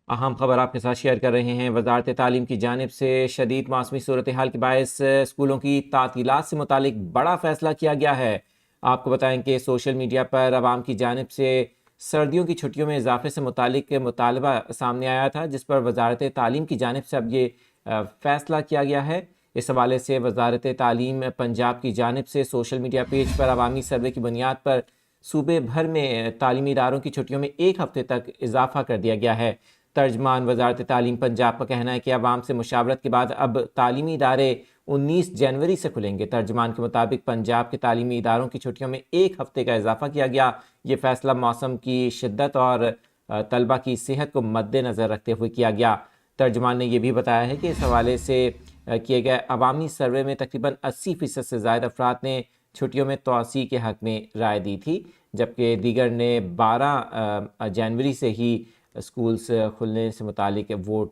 اہم خبر آپ کے ساتھ شیئر کر رہے ہیں۔ وزارت تعلیم کی جانب سے شدید موسمی صورتحال کے باعث اسکولوں کی تعطیلات سے متعلق بڑا فیصلہ کیا گیا ہے۔ آپ کو بتائیں کہ سوشل میڈیا پر عوام کی جانب سے سردیوں کی چھٹیوں میں اضافے سے متعلق مطالبہ سامنے آیا تھا، جس پر وزارت تعلیم کی جانب سے اب یہ فیصلہ کیا گیا ہے۔ اس حوالے سے وزارت تعلیم پنجاب کی جانب سے سوشل میڈیا پیج پر عوامی سروے کی بنیاد پر صوبے بھر میں تعلیمی اداروں کی چھٹیوں میں ایک ہفتے تک اضافہ کر دیا گیا ہے۔ ترجمان وزارت تعلیم پنجاب کا کہنا ہے کہ عوام سے مشاورت کے بعد اب تعلیمی ادارے 19 جنوری سے کھلیں گے۔ ترجمان کے مطابق پنجاب کے تعلیمی اداروں کی چھٹیوں میں ایک ہفتے کا اضافہ کیا گیا۔ یہ فیصلہ موسم کی شدت اور طلبہ کی صحت کو مد نظر رکھتے ہوئے کیا گیا۔ ترجمان نے یہ بھی بتایا ہے کہ اس حوالے سے کیے گئے عوامی سروے میں تقریباً 80% سے زائد افراد نے چھٹیوں میں توسیع کے حق میں رائے دی تھی، جبکہ دیگر نے 12 جنوری سے ہی اسکولز کھلنے سے متعلق ووٹ